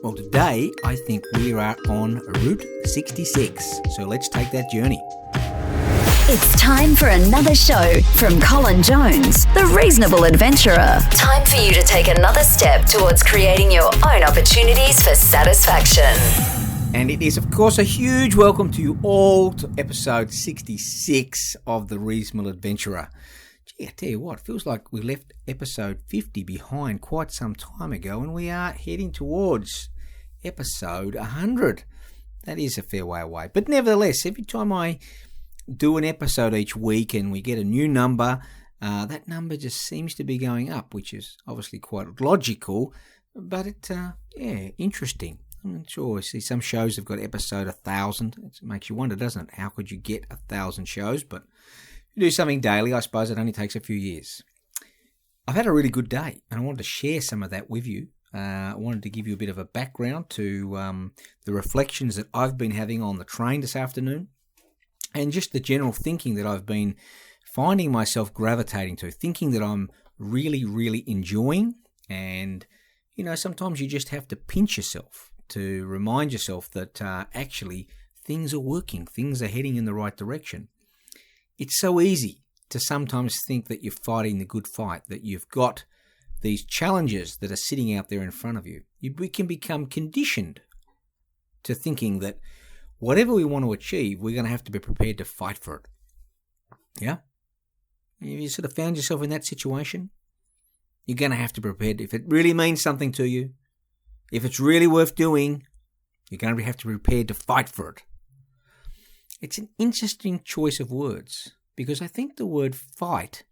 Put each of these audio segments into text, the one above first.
Well, today I think we are on Route 66, so let's take that journey. It's time for another show from Colin Jones, the Reasonable Adventurer. Time for you to take another step towards creating your own opportunities for satisfaction. And it is, of course, a huge welcome to you all to episode 66 of the Reasonable Adventurer. Gee, I tell you what, it feels like we left episode 50 behind quite some time ago, and we are heading towards episode 100. That is a fair way away. But nevertheless, every time I do an episode each week and we get a new number, that number just seems to be going up, which is obviously quite logical, but interesting. I'm sure I see some shows have got episode 1,000. It makes you wonder, doesn't it? How could you get 1,000 shows? But if you do something daily, I suppose it only takes a few years. I've had a really good day, and I wanted to share some of that with you. I wanted to give you a bit of a background to the reflections that I've been having on the train this afternoon, and just the general thinking that I've been finding myself gravitating to, thinking that I'm really, really enjoying. And, you know, sometimes you just have to pinch yourself to remind yourself that actually things are working, things are heading in the right direction. It's so easy to sometimes think that you're fighting the good fight, that you've got these challenges that are sitting out there in front of you. We can become conditioned to thinking that whatever we want to achieve, we're going to have to be prepared to fight for it. Yeah? You sort of found yourself in that situation? You're going to have to be prepared. If it really means something to you, if it's really worth doing, you're going to have to be prepared to fight for it. It's an interesting choice of words, because I think the word fight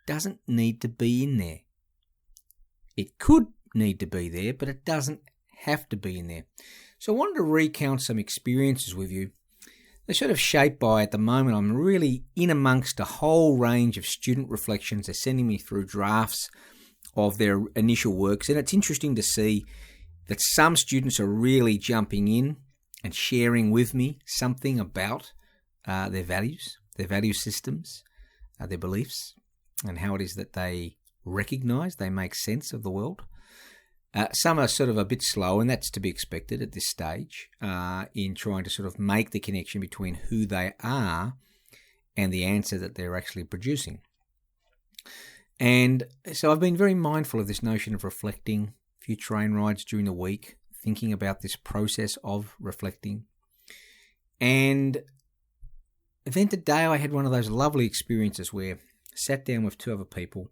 doesn't need to be in there. It could need to be there, but it doesn't have to be in there. So I wanted to recount some experiences with you. They're sort of shaped by, at the moment, I'm really in amongst a whole range of student reflections. They're sending me through drafts of their initial works, and it's interesting to see that some students are really jumping in and sharing with me something about their values, their value systems, their beliefs, and how it is that they recognize, they make sense of the world. Some are sort of a bit slow, and that's to be expected at this stage, in trying to sort of make the connection between who they are and the answer that they're actually producing. And so I've been very mindful of this notion of reflecting, a few train rides during the week, thinking about this process of reflecting. And then today I had one of those lovely experiences where I sat down with two other people.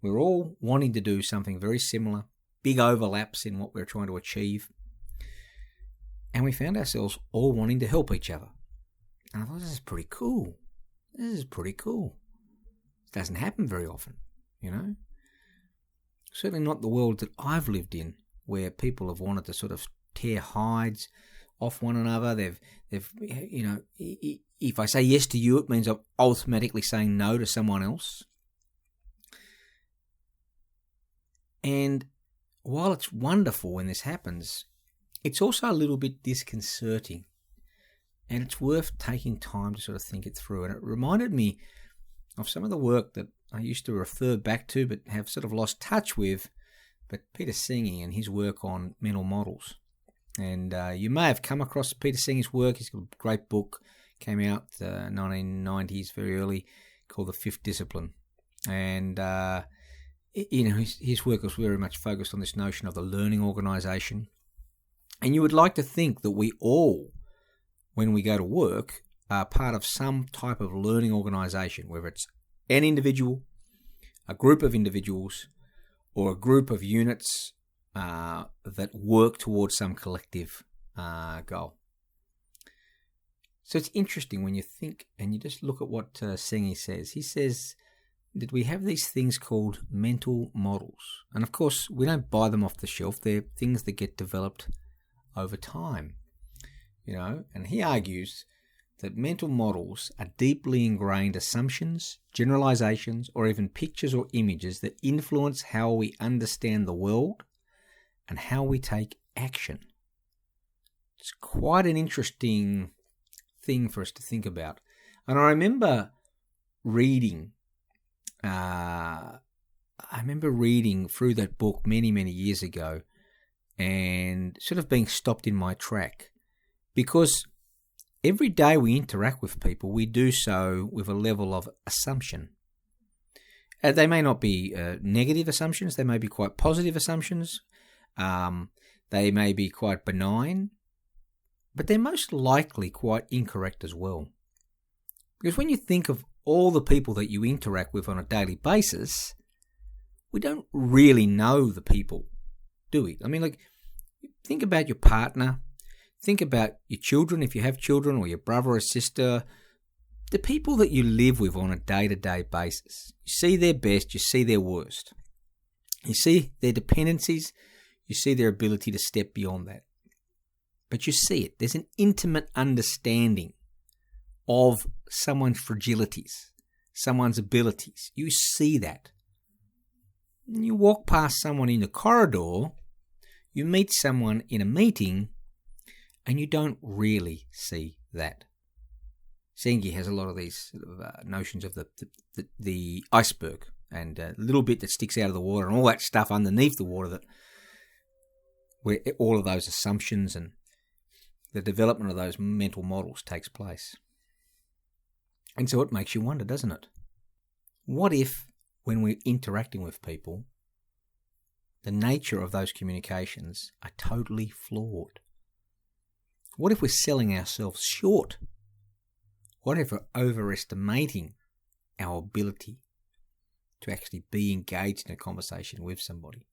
We're all wanting to do something very similar, big overlaps in what we're trying to achieve. And we found ourselves all wanting to help each other. And I thought, this is pretty cool. This is pretty cool. It doesn't happen very often, you know. Certainly not the world that I've lived in, where people have wanted to sort of tear hides off one another. They've you know, if I say yes to you, it means I'm automatically saying no to someone else. And while it's wonderful when this happens, it's also a little bit disconcerting. And it's worth taking time to sort of think it through. And it reminded me of some of the work that I used to refer back to but have sort of lost touch with, but Peter Senge and his work on mental models. And you may have come across Peter Senge's work. He's got a great book, came out 1990s, very early, called The Fifth Discipline. And you know, his work was very much focused on this notion of the learning organisation. And you would like to think that we all, when we go to work, are part of some type of learning organisation, whether it's an individual, a group of individuals, or a group of units that work towards some collective goal. So it's interesting when you think and you just look at what Senge says. He says that we have these things called mental models. And of course, we don't buy them off the shelf. They're things that get developed over time, you know. And he argues that mental models are deeply ingrained assumptions, generalizations, or even pictures or images that influence how we understand the world and how we take action. It's quite an interesting thing for us to think about. And I remember reading through that book many, many years ago and sort of being stopped in my track, because every day we interact with people, we do so with a level of assumption. They may not be negative assumptions. They may be quite positive assumptions. They may be quite benign, but they're most likely quite incorrect as well. Because when you think of all the people that you interact with on a daily basis, we don't really know the people, do we? I mean, like, think about your partner. Think about your children, if you have children, or your brother or sister. The people that you live with on a day-to-day basis. You see their best, you see their worst. You see their dependencies, you see their ability to step beyond that. But you see it. There's an intimate understanding of someone's fragilities, someone's abilities. You see that. You walk past someone in the corridor, you meet someone in a meeting, and you don't really see that. Sengi has a lot of these sort of, notions of the iceberg, and a little bit that sticks out of the water, and all that stuff underneath the water, where all of those assumptions and the development of those mental models takes place. And so it makes you wonder, doesn't it? What if, when we're interacting with people, the nature of those communications are totally flawed? What if we're selling ourselves short? What if we're overestimating our ability to actually be engaged in a conversation with somebody?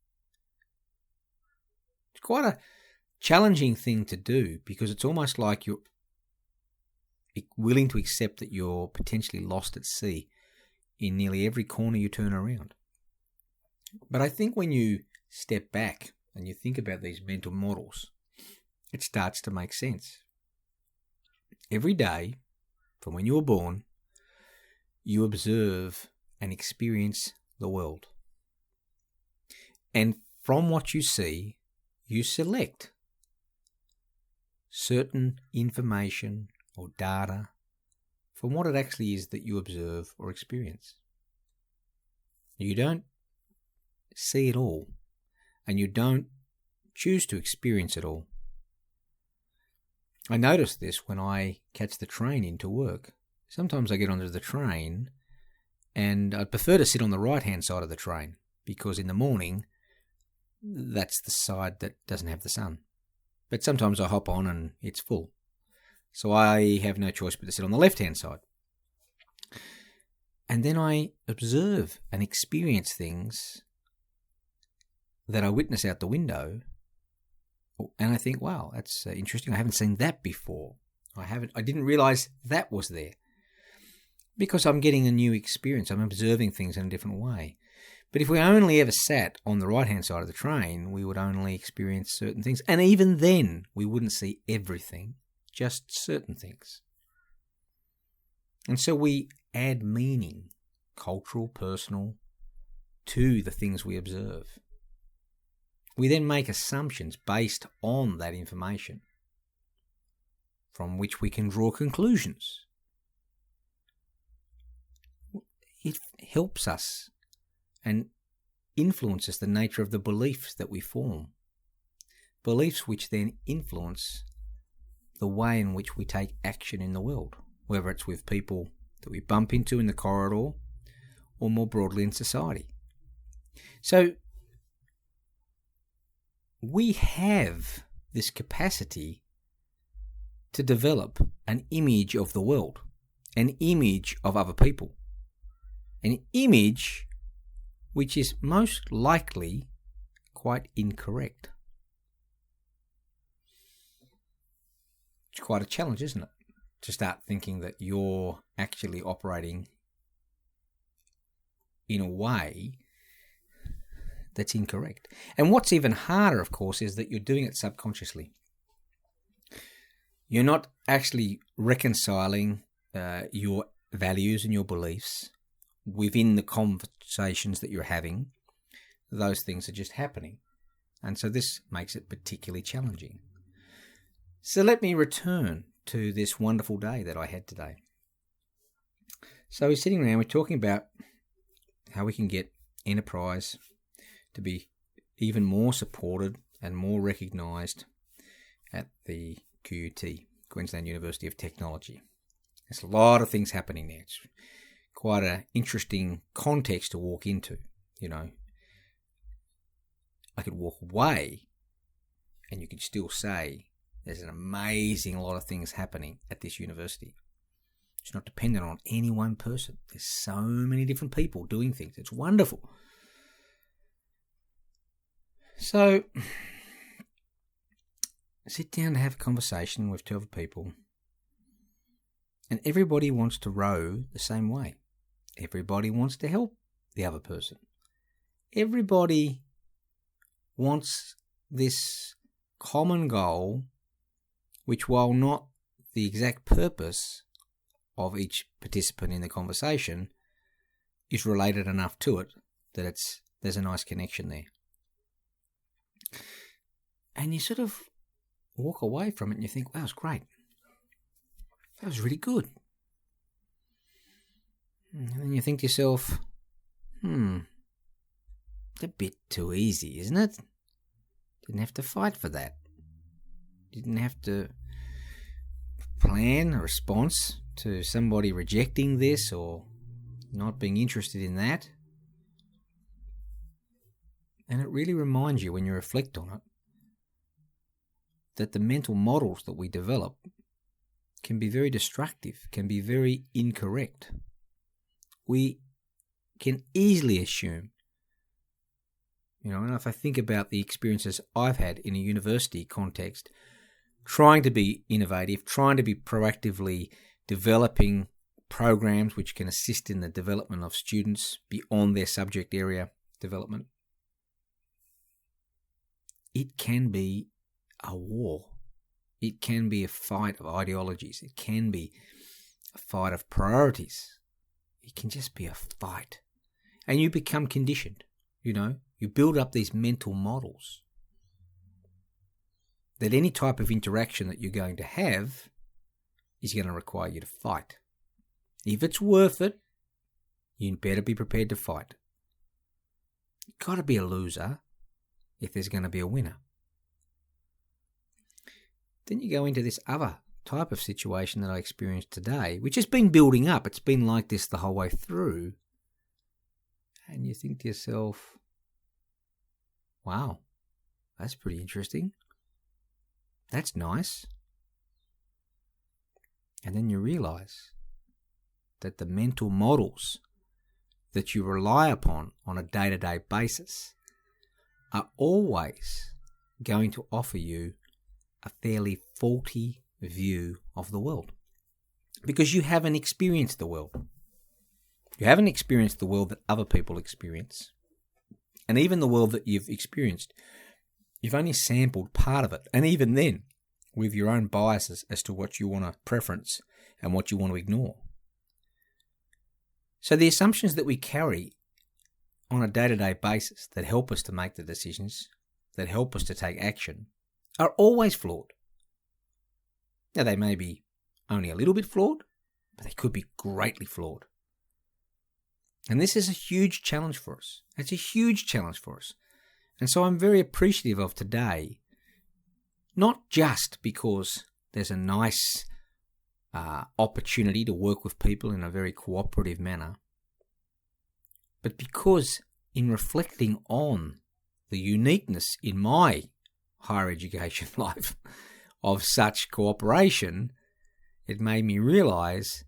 It's quite a challenging thing to do, because it's almost like you're willing to accept that you're potentially lost at sea in nearly every corner you turn around. But I think when you step back and you think about these mental models, it starts to make sense. Every day, from when you were born, you observe and experience the world. And from what you see, you select certain information or data from what it actually is that you observe or experience. You don't see it all, and you don't choose to experience it all. I notice this when I catch the train into work. Sometimes I get onto the train and I'd prefer to sit on the right-hand side of the train, because in the morning, that's the side that doesn't have the sun. But sometimes I hop on and it's full. So I have no choice but to sit on the left-hand side. And then I observe and experience things that I witness out the window, and I think, wow, that's interesting. I haven't seen that before. I didn't realize that was there. Because I'm getting a new experience. I'm observing things in a different way. But if we only ever sat on the right-hand side of the train, we would only experience certain things. And even then, we wouldn't see everything, just certain things. And so we add meaning, cultural, personal, to the things we observe. We then make assumptions based on that information, from which we can draw conclusions. It helps us and influences the nature of the beliefs that we form. Beliefs which then influence the way in which we take action in the world, whether it's with people that we bump into in the corridor or more broadly in society. So we have this capacity to develop an image of the world, an image of other people, an image which is most likely quite incorrect. It's quite a challenge, isn't it? To start thinking that you're actually operating in a way that's incorrect. And what's even harder, of course, is that you're doing it subconsciously. You're not actually reconciling your values and your beliefs within the conversations that you're having. Those things are just happening. And so this makes it particularly challenging. So let me return to this wonderful day that I had today. So we're sitting around, we're talking about how we can get enterprise to be even more supported and more recognised at the QUT, Queensland University of Technology. There's a lot of things happening there. It's quite an interesting context to walk into. You know, I could walk away and you could still say there's an amazing lot of things happening at this university. It's not dependent on any one person. There's so many different people doing things. It's wonderful. So, sit down to have a conversation with 12 people, and everybody wants to row the same way. Everybody wants to help the other person. Everybody wants this common goal, which, while not the exact purpose of each participant in the conversation, is related enough to it that there's a nice connection there. And you sort of walk away from it and you think, wow, that was great. That was really good. And then you think to yourself, it's a bit too easy, isn't it? Didn't have to fight for that. Didn't have to plan a response to somebody rejecting this or not being interested in that. And it really reminds you, when you reflect on it, that the mental models that we develop can be very destructive, can be very incorrect. We can easily assume, and if I think about the experiences I've had in a university context, trying to be innovative, trying to be proactively developing programs which can assist in the development of students beyond their subject area development, it can be a war. It can be a fight of ideologies. It can be a fight of priorities. It can just be a fight. And you become conditioned, You build up these mental models that any type of interaction that you're going to have is going to require you to fight. If it's worth it, you better be prepared to fight. You've got to be a loser if there's going to be a winner. Then you go into this other type of situation that I experienced today, which has been building up. It's been like this the whole way through. And you think to yourself, wow, that's pretty interesting. That's nice. And then you realize that the mental models that you rely upon on a day-to-day basis are always going to offer you a fairly faulty view of the world, because you haven't experienced the world. You haven't experienced the world that other people experience. And even the world that you've experienced, you've only sampled part of it. And even then, with your own biases as to what you want to preference and what you want to ignore. So the assumptions that we carry on a day-to-day basis that help us to make the decisions, that help us to take action, are always flawed. Now, they may be only a little bit flawed, but they could be greatly flawed. And this is a huge challenge for us. It's a huge challenge for us. And so I'm very appreciative of today, not just because there's a nice opportunity to work with people in a very cooperative manner, but because in reflecting on the uniqueness in my higher education life of such cooperation, it made me realize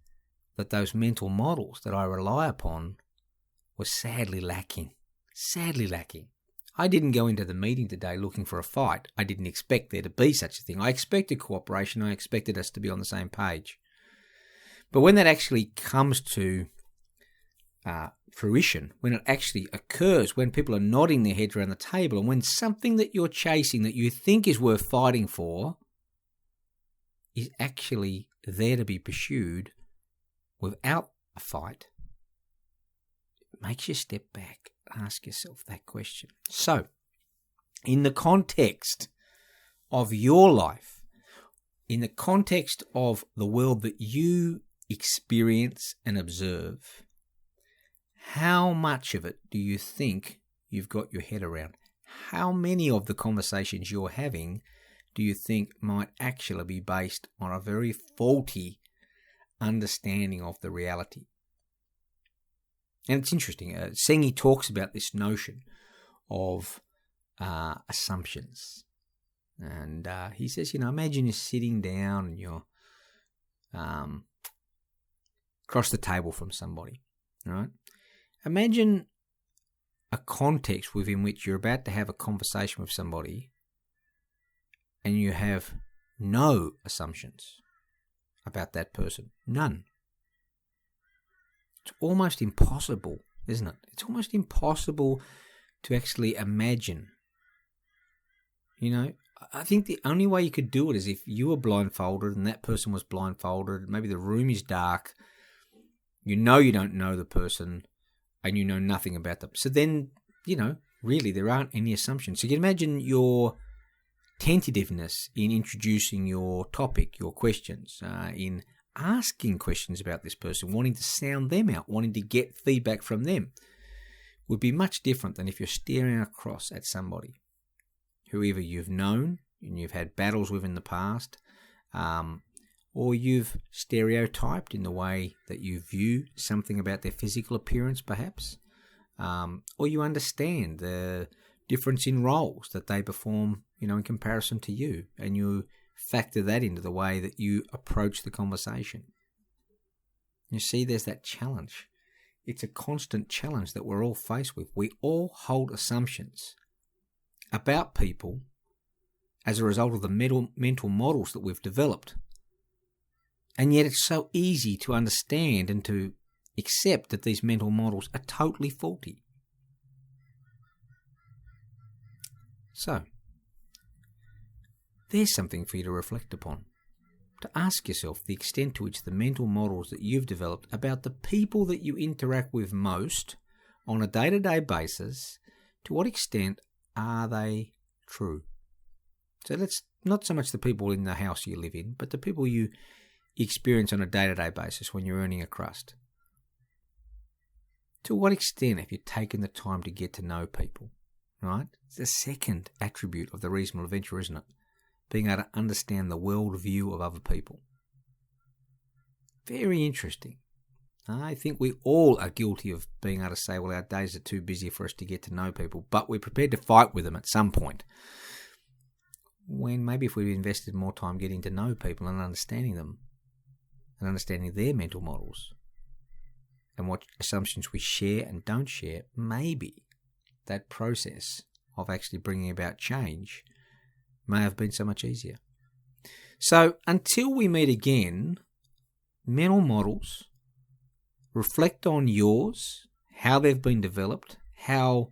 that those mental models that I rely upon were sadly lacking. I didn't go into the meeting today looking for a fight. I didn't expect there to be such a thing. I expected cooperation. I expected us to be on the same page. But when that actually comes to fruition, when it actually occurs, when people are nodding their heads around the table, and when something that you're chasing that you think is worth fighting for is actually there to be pursued without a fight, it makes you step back and ask yourself that question. So, in the context of your life, in the context of the world that you experience and observe, how much of it do you think you've got your head around? how many of the conversations you're having do you think might actually be based on a very faulty understanding of the reality? And it's interesting. Sengi talks about this notion of assumptions. And he says, imagine you're sitting down and you're across the table from somebody, right? Imagine a context within which you're about to have a conversation with somebody and you have no assumptions about that person. None. It's almost impossible, isn't it? It's almost impossible to actually imagine. I think the only way you could do it is if you were blindfolded and that person was blindfolded. Maybe the room is dark. You don't know the person and you know nothing about them. So then, really there aren't any assumptions. So you can imagine your tentativeness in introducing your topic, your questions, in asking questions about this person, wanting to sound them out, wanting to get feedback from them, would be much different than if you're staring across at somebody who either you've known and you've had battles with in the past, or you've stereotyped in the way that you view something about their physical appearance perhaps, or you understand the difference in roles that they perform, in comparison to you, and you factor that into the way that you approach the conversation. You see, there's that challenge. It's a constant challenge that we're all faced with. We all hold assumptions about people as a result of the mental models that we've developed. And yet it's so easy to understand and to accept that these mental models are totally faulty. So, there's something for you to reflect upon. To ask yourself the extent to which the mental models that you've developed about the people that you interact with most on a day-to-day basis, to what extent are they true? So that's not so much the people in the house you live in, but the people you experience on a day-to-day basis when you're earning a crust. To what extent have you taken the time to get to know people, right? It's the second attribute of the reasonable adventure, isn't it? Being able to understand the worldview of other people. Very interesting. I think we all are guilty of being able to say, well, our days are too busy for us to get to know people, but we're prepared to fight with them at some point. When maybe if we invested more time getting to know people and understanding them, and understanding their mental models, and what assumptions we share and don't share, maybe that process of actually bringing about change may have been so much easier. So until we meet again, mental models, reflect on yours, how they've been developed, how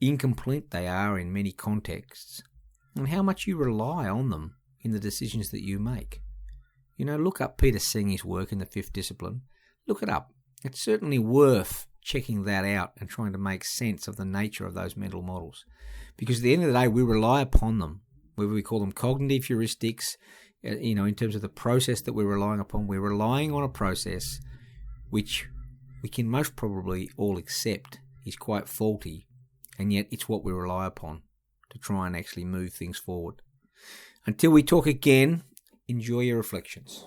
incomplete they are in many contexts, and how much you rely on them in the decisions that you make. Look up Peter Sengi's work in the Fifth Discipline. Look it up. It's certainly worth checking that out and trying to make sense of the nature of those mental models. Because at the end of the day, we rely upon them, whether we call them cognitive heuristics, in terms of the process that we're relying upon. We're relying on a process which we can most probably all accept is quite faulty, and yet it's what we rely upon to try and actually move things forward. Until we talk again, enjoy your reflections.